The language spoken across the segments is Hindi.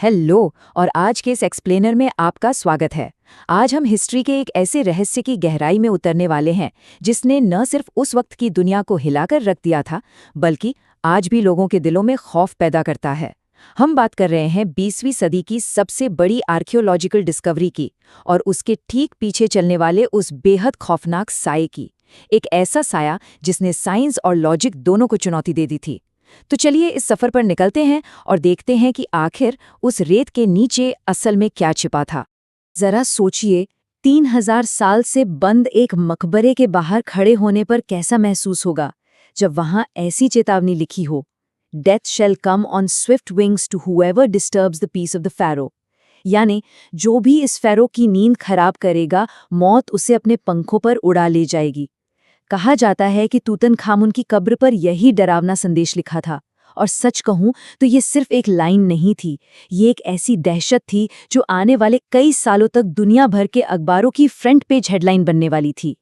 हेलो और आज के इस एक्सप्लेनर में आपका स्वागत है। आज हम हिस्ट्री के एक ऐसे रहस्य की गहराई में उतरने वाले हैं जिसने न सिर्फ उस वक्त की दुनिया को हिलाकर रख दिया था बल्कि आज भी लोगों के दिलों में खौफ पैदा करता है। हम बात कर रहे हैं 20वीं सदी की सबसे बड़ी आर्कियोलॉजिकल डिस्कवरी की और उसके ठीक पीछे चलने वाले उस बेहद खौफनाक साये की। एक ऐसा साया जिसने साइंस और लॉजिक दोनों को चुनौती दे दी थी। तो चलिए इस सफर पर निकलते हैं और देखते हैं कि आखिर उस रेत के नीचे असल में क्या छिपा था। जरा सोचिए, 3000 साल से बंद एक मकबरे के बाहर खड़े होने पर कैसा महसूस होगा जब वहां ऐसी चेतावनी लिखी हो, death shall come on swift wings to whoever disturbs the peace of the pharaoh. यानी जो भी इस फैरो की नींद खराब करेगा, मौत उसे अपने पंखों पर उड़ा ले जाएगी। कहा जाता है कि तूतनखामुन की कब्र पर यही डरावना संदेश लिखा था। और सच कहूं तो ये सिर्फ एक लाइन नहीं थी, ये एक ऐसी दहशत थी जो आने वाले कई सालों तक दुनिया भर के अखबारों की फ्रंट पेज हेडलाइन बनने वाली थी।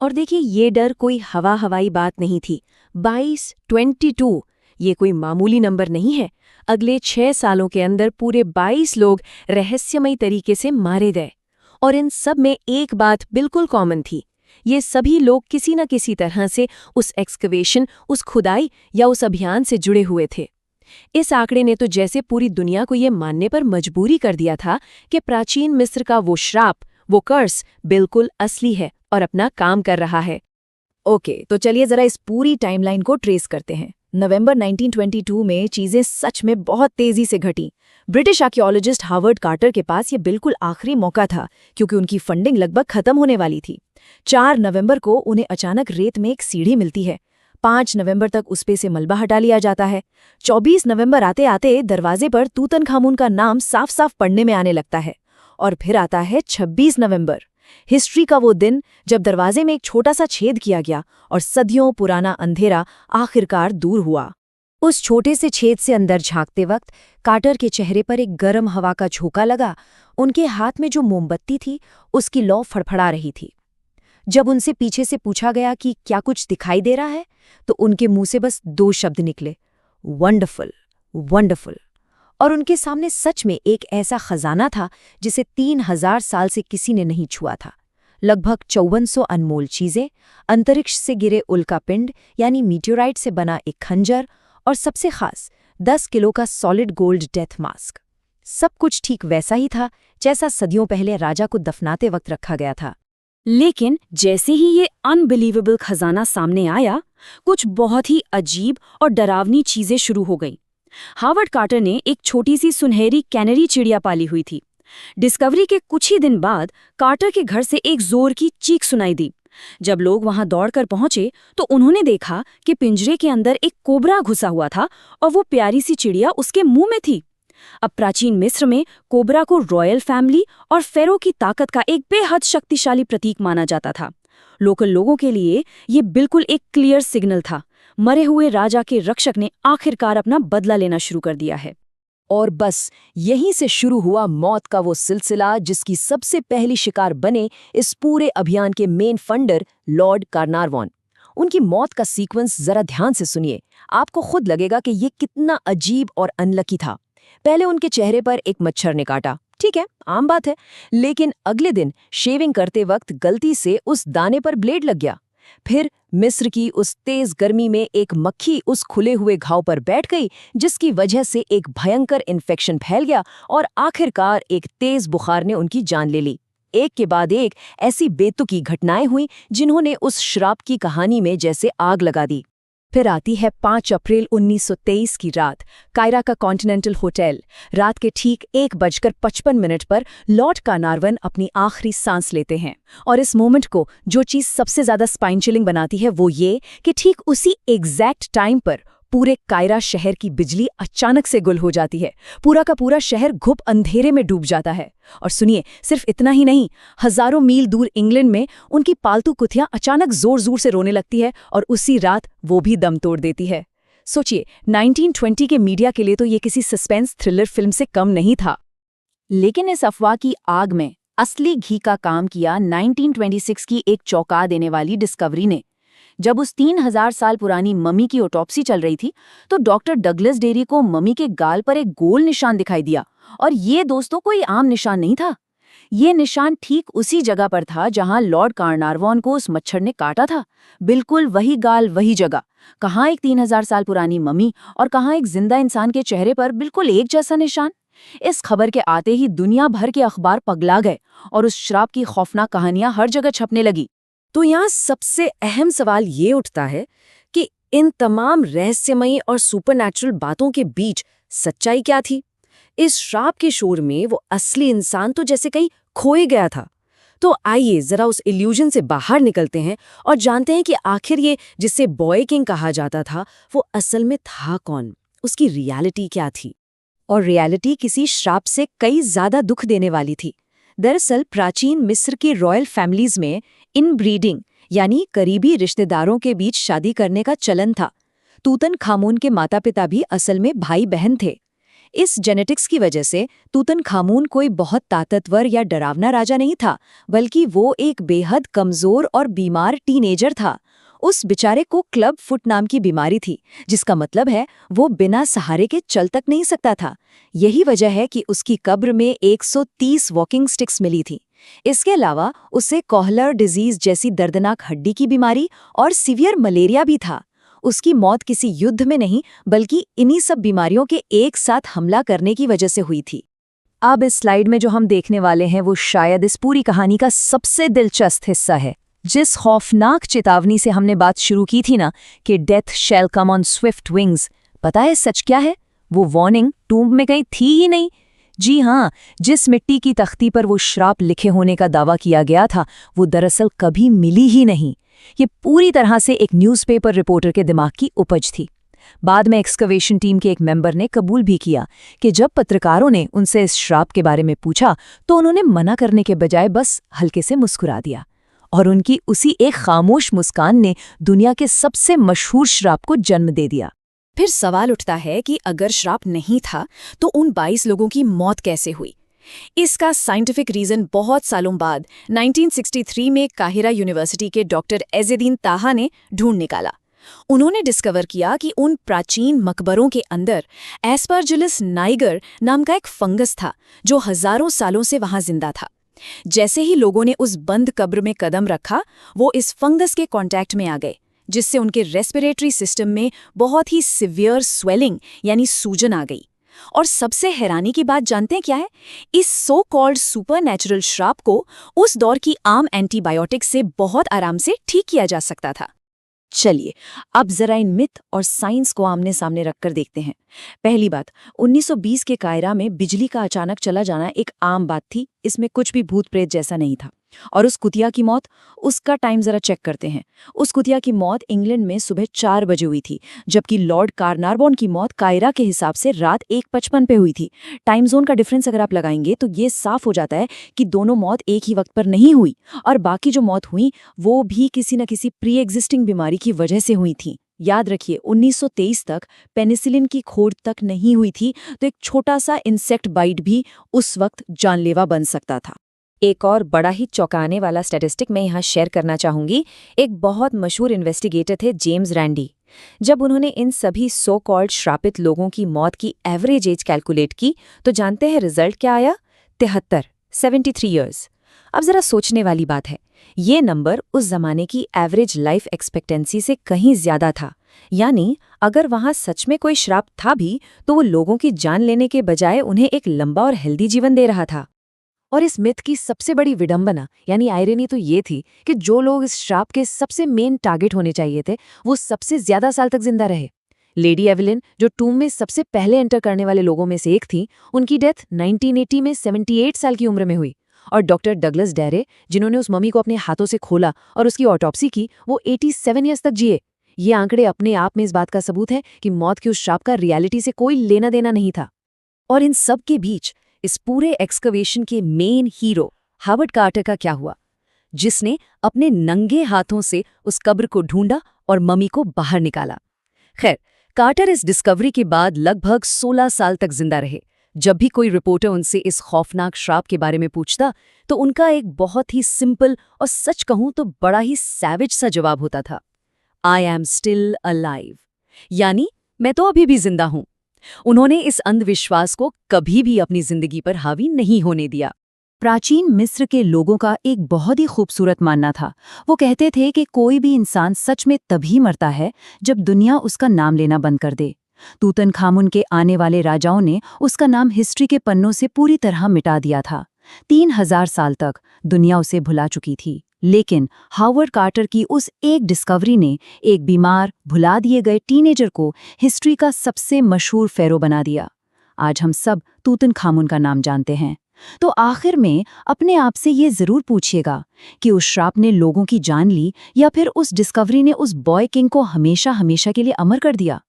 और देखिए, ये डर कोई हवाई बात नहीं थी। 22 ये कोई मामूली नंबर नहीं है। अगले 6 सालों के अंदर पूरे 22 लोग रहस्यमयी तरीके से मारे गए। और इन सब में एक बात बिल्कुल कॉमन थी, ये सभी लोग किसी न किसी तरह से उस एक्सकवेशन, उस खुदाई या उस अभियान से जुड़े हुए थे। इस आंकड़े ने तो जैसे पूरी दुनिया को ये मानने पर मजबूरी कर दिया था कि प्राचीन मिस्र का वो श्राप, वो कर्स बिल्कुल असली है और अपना काम कर रहा है। ओके, तो चलिए जरा इस पूरी टाइमलाइन को ट्रेस करते हैं। नवंबर 1922 में चीजें सच में बहुत तेजी से घटीं। ब्रिटिश आर्कियोलॉजिस्ट हार्वर्ड कार्टर के पास ये बिल्कुल आखिरी मौका था क्योंकि उनकी फंडिंग लगभग खत्म होने वाली थी। 4 नवंबर को उन्हें अचानक रेत में एक सीढ़ी मिलती है। 5 नवंबर तक उस पे से मलबा हटा लिया जाता है। 24 नवंबर आते आते दरवाजे पर तूतनखामुन का नाम साफ साफ पढ़ने में आने लगता है। और फिर आता है 26 नवंबर, हिस्ट्री का वो दिन जब दरवाजे में एक छोटा सा छेद किया गया और सदियों पुराना अंधेरा आखिरकार दूर हुआ। उस छोटे से छेद से अंदर झांकते वक्त कार्टर के चेहरे पर एक गर्म हवा का झोंका लगा। उनके हाथ में जो मोमबत्ती थी उसकी लौ फड़फड़ा रही थी। जब उनसे पीछे से पूछा गया कि क्या कुछ दिखाई दे रहा है, तो उनके मुंह से बस 2 शब्द निकले, वंडरफुल, वंडरफुल। और उनके सामने सच में एक ऐसा खजाना था जिसे 3000 साल से किसी ने नहीं छुआ था। लगभग 5400 अनमोल चीजें, अंतरिक्ष से गिरे उल्कापिंड यानी मीटियोराइट से बना एक खंजर और सबसे खास 10 किलो का सॉलिड गोल्ड डेथ मास्क। सब कुछ ठीक वैसा ही था जैसा सदियों पहले राजा को दफनाते वक्त रखा गया था। लेकिन जैसे ही ये अनबिलीवेबल खजाना सामने आया, कुछ बहुत ही अजीब और डरावनी चीजें शुरू हो गईं। हार्वर्ड कार्टर ने एक छोटी सी सुनहरी कैनरी चिड़िया पाली हुई थी। डिस्कवरी के कुछ ही दिन बाद कार्टर के घर से एक जोर की चीख सुनाई दी। जब लोग वहां दौड़कर पहुंचे तो उन्होंने देखा कि पिंजरे के अंदर एक कोबरा घुसा हुआ था और वो प्यारी सी चिड़िया उसके मुंह में थी। अब प्राचीन मिस्र में कोबरा को रॉयल फैमिली और फेरो की ताकत का एक बेहद शक्तिशाली प्रतीक माना जाता था। लोकल लोगों के लिए ये बिल्कुल एक क्लियर सिग्नल था, मरे हुए राजा के रक्षक ने आखिरकार अपना बदला लेना शुरू कर दिया है। और बस यहीं से शुरू हुआ मौत का वो सिलसिला जिसकी सबसे पहली शिकार बने इस पूरे अभियान के मेन फंडर लॉर्ड कार्नारवॉन। उनकी मौत का सीक्वेंस जरा ध्यान से सुनिए, आपको खुद लगेगा कि ये कितना अजीब और अनलकी था। पहले उनके चेहरे पर एक मच्छर ने काटा, ठीक है, आम बात है। लेकिन अगले दिन शेविंग करते वक्त गलती से उस दाने पर ब्लेड लग गया। फिर मिस्र की उस तेज गर्मी में एक मक्खी उस खुले हुए घाव पर बैठ गई जिसकी वजह से एक भयंकर इन्फेक्शन फैल गया और आखिरकार एक तेज बुखार ने उनकी जान ले ली। एक के बाद एक ऐसी बेतुकी घटनाएं हुई जिन्होंने उस श्राप की कहानी में जैसे आग लगा दी। फिर आती है 5 अप्रैल 1923 की रात, कायरा का कॉन्टिनेंटल होटल। रात के ठीक 1:55 पर लॉर्ड कार्नारवॉन अपनी आखिरी सांस लेते हैं। और इस मोमेंट को जो चीज़ सबसे ज़्यादा स्पाइन चिलिंग बनाती है वो ये कि ठीक उसी एग्जैक्ट टाइम पर पूरे कायरा शहर की बिजली अचानक से गुल हो जाती है। पूरा का पूरा शहर घुप अंधेरे में डूब जाता है। और सुनिए, सिर्फ इतना ही नहीं, हजारों मील दूर इंग्लैंड में उनकी पालतू कुतियां अचानक जोर जोर से रोने लगती है और उसी रात वो भी दम तोड़ देती है। सोचिए, 1920 के मीडिया के लिए तो ये किसी सस्पेंस थ्रिलर फिल्म से कम नहीं था। लेकिन इस अफवाह की आग में असली घी का काम किया 1926 की एक चौंका देने वाली डिस्कवरी ने। जब उस 3000 साल पुरानी मम्मी की ऑटोप्सी चल रही थी तो डॉक्टर डगलस डेरी को मम्मी के गाल पर एक गोल निशान दिखाई दिया और ये दोस्तों कोई आम निशान नहीं था। ये निशान ठीक उसी जगह पर था जहां लॉर्ड कार्नारवॉन को उस मच्छर ने काटा था। बिल्कुल वही गाल, वही जगह। कहाँ एक 3000 साल पुरानी मम्मी और कहाँ एक जिंदा इंसान के चेहरे पर बिल्कुल एक जैसा निशान। इस खबर के आते ही दुनिया भर के अखबार पगला गए और उस श्राप की खौफनाक कहानियां हर जगह छपने लगी। तो यहाँ सबसे अहम सवाल ये उठता है कि इन तमाम रहस्यमयी और सुपरनैचुरल बातों के बीच सच्चाई क्या थी? इस श्राप के शोर में वो असली इंसान तो जैसे कहीं खोए गया था। तो आइए जरा उस इल्यूजन से बाहर निकलते हैं और जानते हैं कि आखिर ये जिसे बॉय किंग कहा जाता था वो असल में था कौन, उसकी रियलिटी क्या थी। और रियलिटी किसी श्राप से कई ज्यादा दुख देने वाली थी। दरअसल प्राचीन मिस्र की रॉयल फैमिलीज में इनब्रीडिंग यानी करीबी रिश्तेदारों के बीच शादी करने का चलन था। तूतन खामून के माता पिता भी असल में भाई बहन थे। इस जेनेटिक्स की वजह से तूतन खामून कोई बहुत ताकतवर या डरावना राजा नहीं था, बल्कि वो एक बेहद कमजोर और बीमार टीनेजर था। उस बेचारे को क्लब फुट नाम की बीमारी थी, जिसका मतलब है वो बिना सहारे के चल तक नहीं सकता था। यही वजह है कि उसकी कब्र में 130 वॉकिंग स्टिक्स मिली थी। इसके अलावा उसे कोहलर डिजीज जैसी दर्दनाक हड्डी की बीमारी और सीवियर मलेरिया भी था। उसकी मौत किसी युद्ध में नहीं, बल्कि इन्हीं सब बीमारियों के एक साथ हमला करने की वजह से हुई थी। अब इस स्लाइड में जो हम देखने वाले हैं वो शायद इस पूरी कहानी का सबसे दिलचस्प हिस्सा है। जिस खौफनाक चेतावनी से हमने बात शुरू की थी ना कि death shall come on swift wings, पता है सच क्या है? वो वार्निंग टूम्ब में कहीं थी ही नहीं। जी हाँ, जिस मिट्टी की तख्ती पर वो श्राप लिखे होने का दावा किया गया था वो दरअसल कभी मिली ही नहीं। ये पूरी तरह से एक न्यूज़पेपर रिपोर्टर के दिमाग की उपज थी। बाद में एक्सकवेशन टीम के एक मेंबर ने कबूल भी किया कि जब पत्रकारों ने उनसे इस श्राप के बारे में पूछा तो उन्होंने मना करने के बजाय बस हल्के से मुस्कुरा दिया। और उनकी उसी एक खामोश मुस्कान ने दुनिया के सबसे मशहूर श्राप को जन्म दे दिया। फिर सवाल उठता है कि अगर श्राप नहीं था तो उन 22 लोगों की मौत कैसे हुई? इसका साइंटिफिक रीजन बहुत सालों बाद 1963 में काहिरा यूनिवर्सिटी के डॉक्टर एज़ेदीन ताहा ने ढूंढ निकाला। उन्होंने डिस्कवर किया कि उन प्राचीन मकबरों के अंदर एस्परजिलस नाइगर नाम का एक फंगस था जो हजारों सालों से वहां जिंदा था। जैसे ही लोगों ने उस बंद कब्र में कदम रखा, वो इस फंगस के कांटेक्ट में आ गए, जिससे उनके रेस्पिरेटरी सिस्टम में बहुत ही सिवियर स्वेलिंग यानी सूजन आ गई। और सबसे हैरानी की बात जानते हैं क्या है? इस सो कॉल्ड सुपरनैचुरल श्राप को उस दौर की आम एंटीबायोटिक से बहुत आराम से ठीक किया जा सकता था। चलिए अब जरा इन मिथ और साइंस को आमने सामने रखकर देखते हैं। पहली बात, 1920 के कायरा में बिजली का अचानक चला जाना एक आम बात थी। इसमें कुछ भी भूत प्रेत जैसा नहीं था। और उस कुतिया की मौत, उसका टाइम जरा चेक करते हैं। उस कुतिया की मौत इंग्लैंड में सुबह 4 बजे हुई थी, जबकि लॉर्ड कार्नारवॉन की मौत कायरा के हिसाब से रात 1:55 पे हुई थी। टाइम जोन का डिफरेंस अगर आप लगाएंगे तो ये साफ हो जाता है कि दोनों मौत एक ही वक्त पर नहीं हुई, और बाकी जो मौत हुई वो भी किसी न किसी प्री एग्जिस्टिंग बीमारी की वजह से हुई थी। याद रखिए 1923 तक पेनिसिलिन की खोज तक नहीं हुई थी, तो एक छोटा सा इंसेक्ट बाइट भी उस वक्त जानलेवा बन सकता था। एक और बड़ा ही चौंकाने वाला स्टैटिस्टिक मैं यहाँ शेयर करना चाहूंगी। एक बहुत मशहूर इन्वेस्टिगेटर थे जेम्स रैंडी। जब उन्होंने इन सभी सो कॉल्ड श्रापित लोगों की मौत की एवरेज एज कैलकुलेट की तो जानते हैं रिजल्ट क्या आया? 73 ईयर्स। अब जरा सोचने वाली बात है, ये नंबर उस जमाने की एवरेज लाइफ एक्सपेक्टेंसी से कहीं ज्यादा था। यानी अगर वहां सच में कोई श्राप था भी तो वो लोगों की जान लेने के बजाय उन्हें एक लंबा और हेल्दी जीवन दे रहा था। और इस मिथ की सबसे बड़ी विडंबना यानी आयरनी तो ये थी कि जो लोग इस श्राप के सबसे मेन टारगेट होने चाहिए थे वो सबसे ज्यादा साल तक जिंदा रहे। लेडी एवेलिन, जो टूम में सबसे पहले एंटर करने वाले लोगों में से एक थी, उनकी डेथ 1980 में 78 साल की उम्र में हुई। और डॉक्टर डगलस डेरे, जिन्होंने उस मम्मी को अपने हाथों से खोला और उसकी ऑटोप्सी की, वो 87 ईयर्स तक जिए। ये आंकड़े अपने आप में इस बात का सबूत है कि मौत के उस श्राप का रियलिटी से कोई लेना देना नहीं था। और इन सब के बीच इस पूरे एक्सकवेशन के मेन हीरो हावर्ड कार्टर का क्या हुआ, जिसने अपने नंगे हाथों से उस कब्र को ढूंढा और मम्मी को बाहर निकाला। खैर, कार्टर इस डिस्कवरी के बाद लगभग 16 साल तक जिंदा रहे। जब भी कोई रिपोर्टर उनसे इस खौफनाक श्राप के बारे में पूछता तो उनका एक बहुत ही सिंपल और सच कहूं तो बड़ा ही सैवेज सा जवाब होता था, आई एम स्टिल अलाइव, यानी मैं तो अभी भी जिंदा हूं। उन्होंने इस अंधविश्वास को कभी भी अपनी जिंदगी पर हावी नहीं होने दिया। प्राचीन मिस्र के लोगों का एक बहुत ही खूबसूरत मानना था। वो कहते थे कि कोई भी इंसान सच में तभी मरता है जब दुनिया उसका नाम लेना बंद कर दे। तूतनखामुन के आने वाले राजाओं ने उसका नाम हिस्ट्री के पन्नों से पूरी तरह मिटा दिया था। 3000 साल तक दुनिया उसे भुला चुकी थी, लेकिन हावर्ड कार्टर की उस एक डिस्कवरी ने एक बीमार, भुला दिए गए टीनेजर को हिस्ट्री का सबसे मशहूर फेरो बना दिया। आज हम सब तूतनखामुन का नाम जानते हैं। तो आखिर में अपने आप से ये जरूर पूछिएगा कि उस श्राप ने लोगों की जान ली या फिर उस डिस्कवरी ने उस बॉय किंग को हमेशा हमेशा के लिए अमर कर दिया।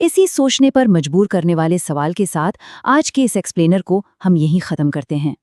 इसी सोचने पर मजबूर करने वाले सवाल के साथ आज के इस एक्सप्लेनर को हम यहीं खत्म करते हैं।